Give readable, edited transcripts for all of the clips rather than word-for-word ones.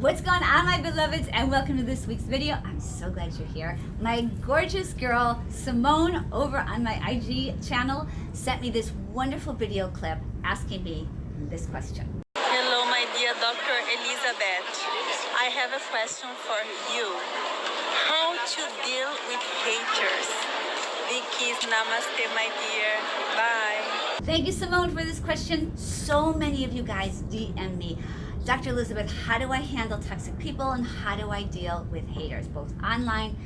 What's going on, my beloveds, and welcome to this week's video. I'm so glad you're here. My gorgeous girl Simone over on my IG channel sent me this wonderful video clip asking me this question. Hello, my dear Dr. Elizabeth. I have a question for you. How to deal with haters? Big kiss, namaste, my dear. Bye. Thank you, Simone, for this question. So many of you guys DM me, Dr. Elizabeth, how do I handle toxic people and how do I deal with haters, both online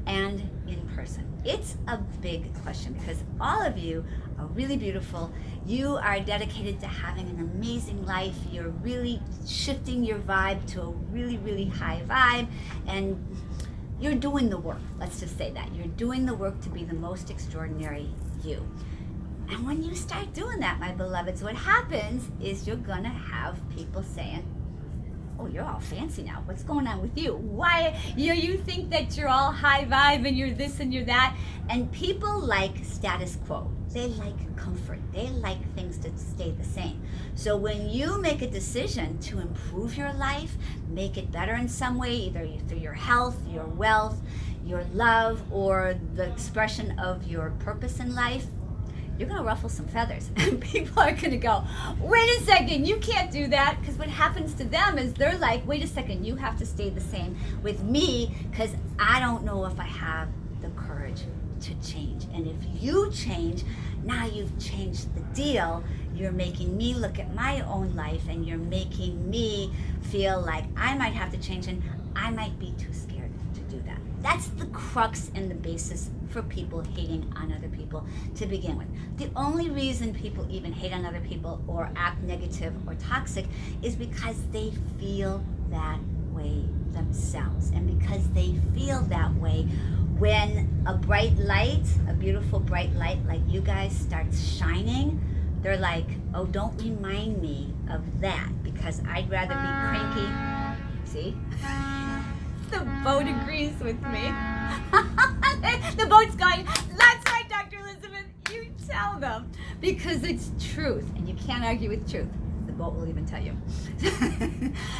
and in person? It's a big question because all of you are really beautiful. You are dedicated to having an amazing life. You're really shifting your vibe to a really, really high vibe, and you're doing the work. Let's just say that. You're doing the work to be the most extraordinary you. And when you start doing that, my beloveds, what happens is you're gonna have people saying, oh, you're all fancy now. What's going on with you? Why, you think that you're all high vibe and you're this and you're that. And people like status quo. They like comfort. They like things to stay the same. So when you make a decision to improve your life, make it better in some way, either through your health, your wealth, your love, or the expression of your purpose in life, you're gonna ruffle some feathers and people are gonna go, wait a second, you can't do that. Because what happens to them is they're like, wait a second, you have to stay the same with me because I don't know if I have the courage to change. And if you change, now you've changed the deal. You're making me look at my own life and you're making me feel like I might have to change and I might be too scared to do that. That's the crux and the basis for people hating on other people to begin with. The only reason people even hate on other people or act negative or toxic is because they feel that way themselves. And because they feel that way, when a bright light, a beautiful bright light like you guys starts shining, they're like, oh, don't remind me of that because I'd rather be cranky. See? The boat agrees with me. The boat's going, that's right, Dr. Elizabeth, you tell them. Because it's truth, and you can't argue with truth. The boat will even tell you.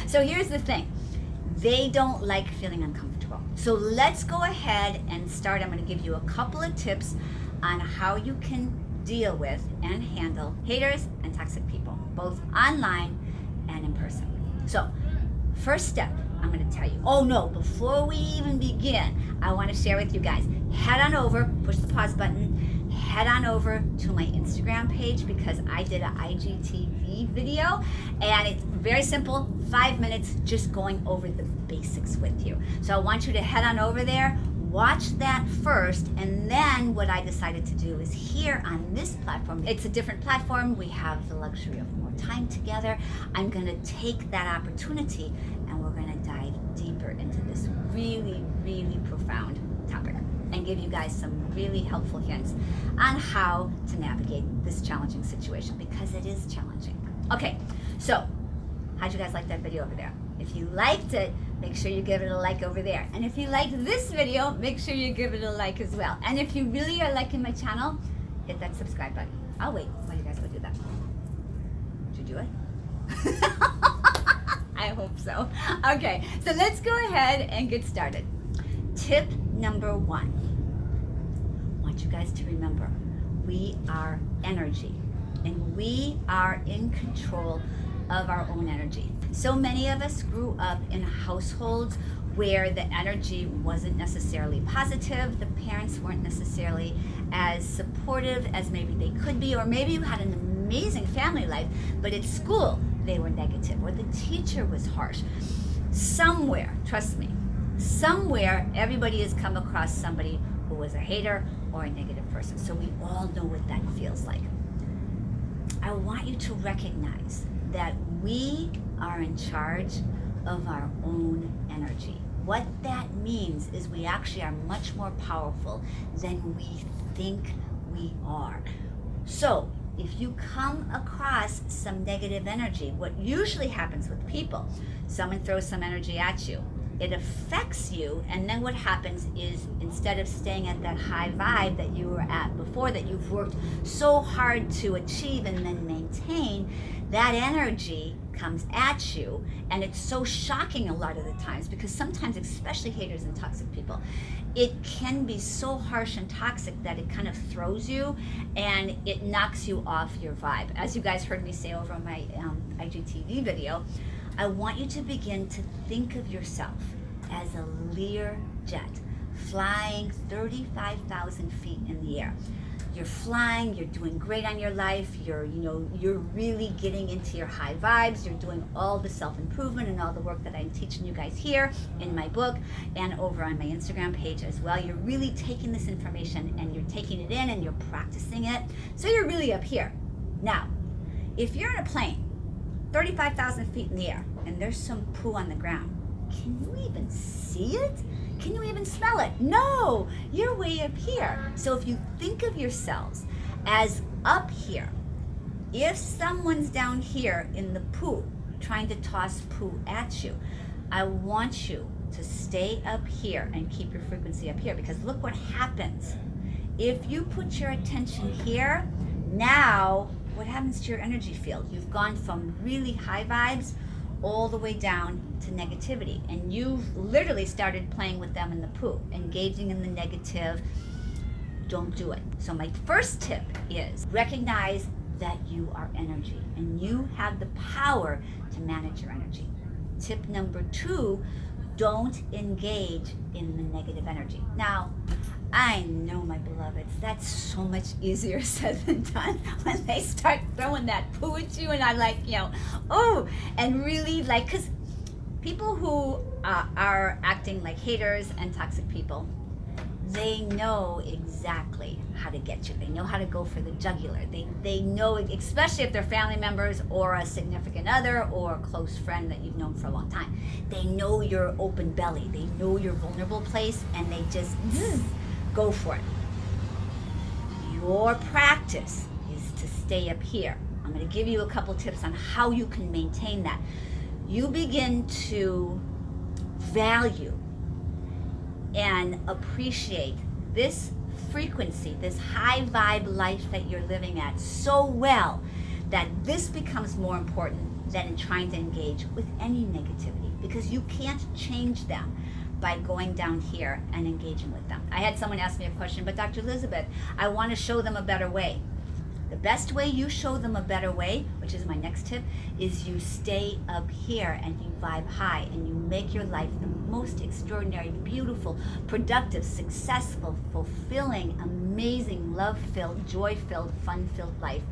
So here's the thing. They don't like feeling uncomfortable. So let's go ahead and start. I'm going to give you a couple of tips on how you can deal with and handle haters and toxic people, both online and in person. So first step, I'm going to tell you. Oh no, before we even begin, I want to share with you guys. Head on over, push the pause button, head on over to my Instagram page because I did an IGTV video and it's very simple, 5 minutes just going over the basics with you. So I want you to head on over there, watch that first, and then what I decided to do is here on this platform, it's a different platform, we have the luxury of more time together. I'm going to take that opportunity and we're going to dive deeper into this really, really profound topic and give you guys some really helpful hints on how to navigate this challenging situation because it is challenging. Okay, so how'd you guys like that video over there? If you liked it, make sure you give it a like over there. And if you liked this video, make sure you give it a like as well. And if you really are liking my channel, hit that subscribe button. I'll wait while you guys go do that. Did you do it? I hope so. Okay, so let's go ahead and get started. Tip number 1. I want you guys to remember, we are energy and we are in control of our own energy. So many of us grew up in households where the energy wasn't necessarily positive, the parents weren't necessarily as supportive as maybe they could be, or maybe you had an amazing family life, but at school they were negative, or the teacher was harsh. Somewhere, trust me, somewhere everybody has come across somebody who was a hater or a negative person. So we all know what that feels like. I want you to recognize that we are in charge of our own energy. What that means is we actually are much more powerful than we think we are. So if you come across some negative energy, what usually happens with people, someone throws some energy at you, it affects you, and then what happens is instead of staying at that high vibe that you were at before, that you've worked so hard to achieve and then maintain, that energy comes at you, and it's so shocking a lot of the times, because sometimes, especially haters and toxic people, it can be so harsh and toxic that it kind of throws you and it knocks you off your vibe. As you guys heard me say over on my IGTV video, I want you to begin to think of yourself as a Lear jet flying 35,000 feet in the air. You're flying, you're doing great on your life, you're really getting into your high vibes, you're doing all the self-improvement and all the work that I'm teaching you guys here in my book and over on my Instagram page as well. You're really taking this information and you're taking it in and you're practicing it. So you're really up here. Now, if you're in a plane, 35,000 feet in the air, and there's some poo on the ground, can you even see it? Can you even smell it? No, you're way up here. So if you think of yourselves as up here, if someone's down here in the poo trying to toss poo at you, I want you to stay up here and keep your frequency up here, because look what happens. If you put your attention here, now what happens to your energy field? You've gone from really high vibes all the way down to negativity, and you've literally started playing with them in the poo, engaging in the negative. Don't do it. So my first tip is recognize that you are energy and you have the power to manage your energy. Tip number 2, don't engage in the negative energy. Now, I know, my beloveds, that's so much easier said than done when they start throwing that poo at you, and I'm like, oh, and really, like, because people who are acting like haters and toxic people, they know exactly how to get you. They know how to go for the jugular. They know, especially if they're family members or a significant other or a close friend that you've known for a long time. They know your open belly. They know your vulnerable place, and they just go for it. Your practice is to stay up here. I'm going to give you a couple tips on how you can maintain that. You begin to value and appreciate this frequency, this high vibe life that you're living at so well that this becomes more important than in trying to engage with any negativity, because you can't change them by going down here and engaging with them. I had someone ask me a question, but Dr. Elizabeth, I want to show them a better way. The best way you show them a better way, which is my next tip, is you stay up here and you vibe high and you make your life the most extraordinary, beautiful, productive, successful, fulfilling, amazing, love-filled, joy-filled, fun-filled life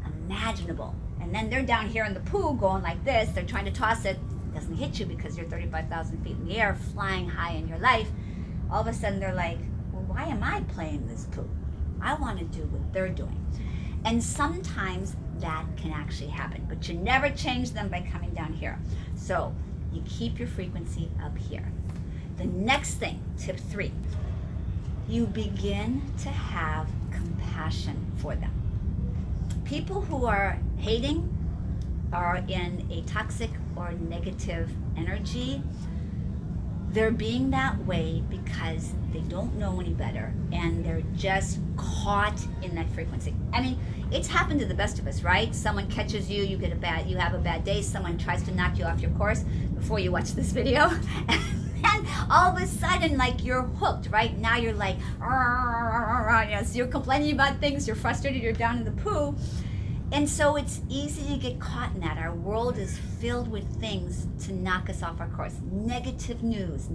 imaginable. And then they're down here in the pool going like this, they're trying to toss it, doesn't hit you because you're 35,000 feet in the air, flying high in your life. All of a sudden they're like, well, why am I playing this pool? I want to do what they're doing. And sometimes that can actually happen, but you never change them by coming down here. So you keep your frequency up here. The next thing, tip 3, you begin to have compassion for them. People who are hating, are in a toxic or negative energy, they're being that way because they don't know any better and they're just caught in that frequency. I mean, it's happened to the best of us, right? Someone catches you, you have a bad day, someone tries to knock you off your course before you watch this video. And all of a sudden, like, you're hooked, right? Now you're like, yes, you're complaining about things, you're frustrated, you're down in the poo. And so it's easy to get caught in that. Our world is filled with things to knock us off our course. Negative news,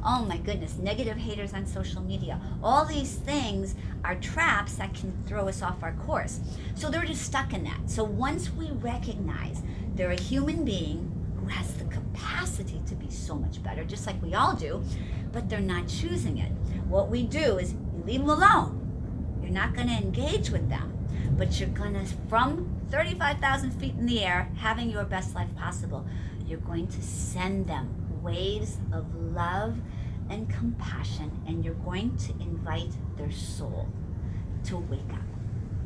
oh my goodness, negative haters on social media. All these things are traps that can throw us off our course. So they're just stuck in that. So once we recognize they're a human being who has the capacity to be so much better, just like we all do, but they're not choosing it. What we do is you leave them alone. You're not going to engage with them. But you're gonna, from 35,000 feet in the air, having your best life possible, you're going to send them waves of love and compassion, and you're going to invite their soul to wake up.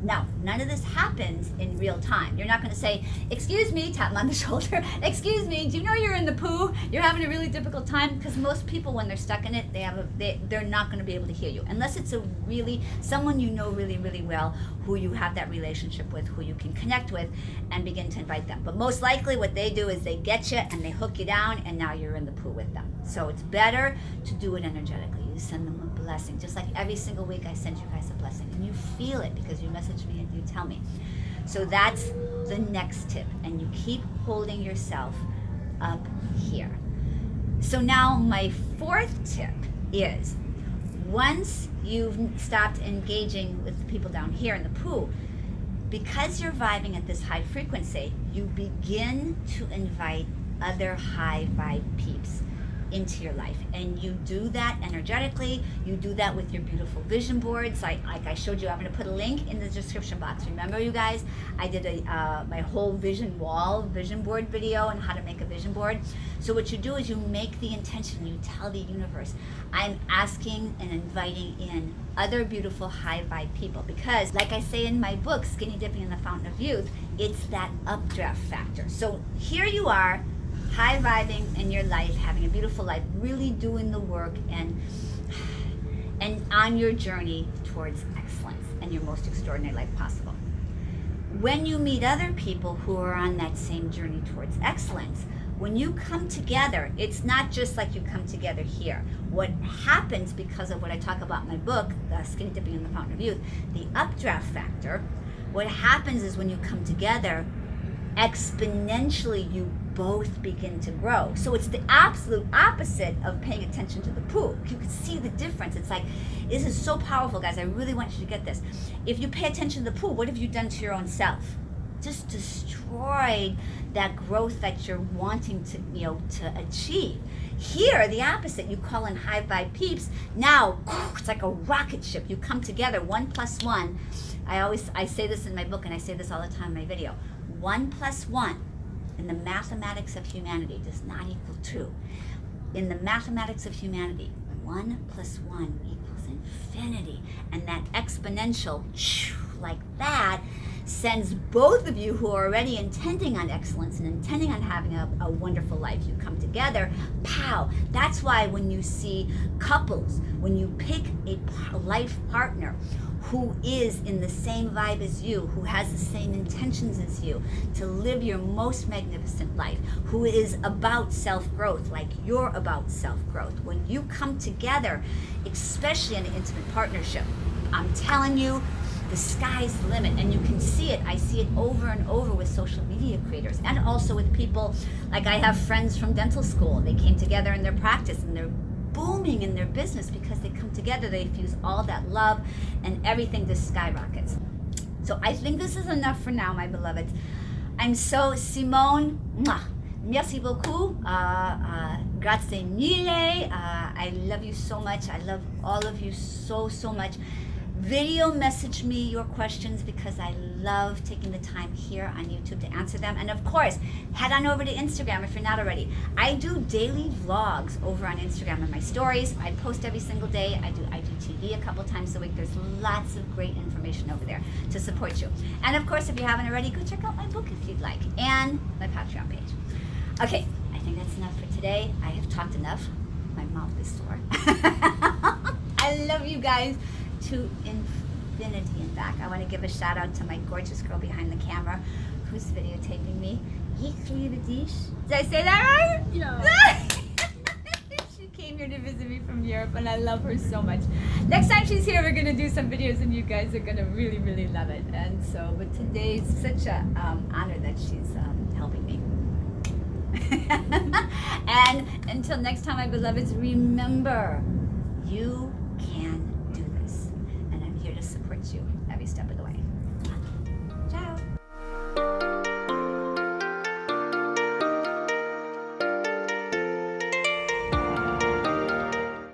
Now, none of this happens in real time. You're not going to say, excuse me, tap them on the shoulder, excuse me, do you know you're in the poo? You're having a really difficult time? Because most people, when they're stuck in it, they're not going to be able to hear you. Unless it's someone you know really, really well, who you have that relationship with, who you can connect with, and begin to invite them. But most likely what they do is they get you and they hook you down, and now you're in the poo with them. So it's better to do it energetically. You send them a blessing. Just like every single week I send you guys a blessing, and you feel it because you message me and you tell me. So that's the next tip, and you keep holding yourself up here. So now my fourth tip is, once you've stopped engaging with the people down here in the poo, because you're vibing at this high frequency, you begin to invite other high vibe peeps into your life, and you do that energetically. You do that with your beautiful vision boards. Like I showed you, I'm going to put a link in the description box. Remember, you guys, I did my whole vision board video on how to make a vision board. So what you do is you make the intention. You tell the universe, I'm asking and inviting in other beautiful high vibe people, because like I say in my book, Skinny Dipping in the Fountain of Youth, it's that updraft factor. So here you are, high vibing in your life, having a beautiful life, really doing the work, and on your journey towards excellence and your most extraordinary life possible. When you meet other people who are on that same journey towards excellence, when you come together, it's not just like you come together here. What happens, because of what I talk about in my book, Skinny Dipping in the Fountain of Youth, the updraft factor, what happens is when you come together, exponentially you both begin to grow. So it's the absolute opposite of paying attention to the poo. You can see the difference. It's like, this is so powerful, guys. I really want you to get this. If you pay attention to the poo, what have you done to your own self? Just destroyed that growth that you're wanting to, to achieve. Here, the opposite. You call in high vibe peeps. Now, it's like a rocket ship. You come together, 1 + 1. I say this in my book, and I say this all the time in my video. 1 + 1 in the mathematics of humanity does not equal 2. In the mathematics of humanity, 1 + 1 equals infinity. And that exponential, like that, sends both of you who are already intending on excellence and intending on having a wonderful life, you come together, pow. That's why when you see couples, when you pick a life partner who is in the same vibe as you, who has the same intentions as you, to live your most magnificent life, who is about self-growth like you're about self-growth, when you come together, especially in an intimate partnership, I'm telling you, the sky's the limit. And you can see it. I see it over and over with social media creators, and also with people. Like, I have friends from dental school. They came together in their practice, and they're booming in their business because they come together, they fuse all that love, and everything just skyrockets. So I think this is enough for now, my beloveds. I'm so, Simone, merci beaucoup, grazie mille, I love you so much. I love all of you so, so much. Video message me your questions, because I love taking the time here on YouTube to answer them. And of course, head on over to Instagram if you're not already. I do daily vlogs over on Instagram in my stories. I post every single day. I do IGTV a couple times a week. There's lots of great information over there to support you. And of course, if you haven't already, go check out my book if you'd like, and my Patreon page. Okay, I think that's enough for today. I have talked enough. My mouth is sore. I love you guys to infinity and back. I want to give a shout out to my gorgeous girl behind the camera who's videotaping me. Did I say that right? Yeah. She came here to visit me from Europe, and I love her so much. Next time she's here, we're going to do some videos, and you guys are going to really, really love it. And so, but today's such a honor that she's helping me. And until next time, my beloveds, remember, you can do this, and I'm here to support you every step of the way.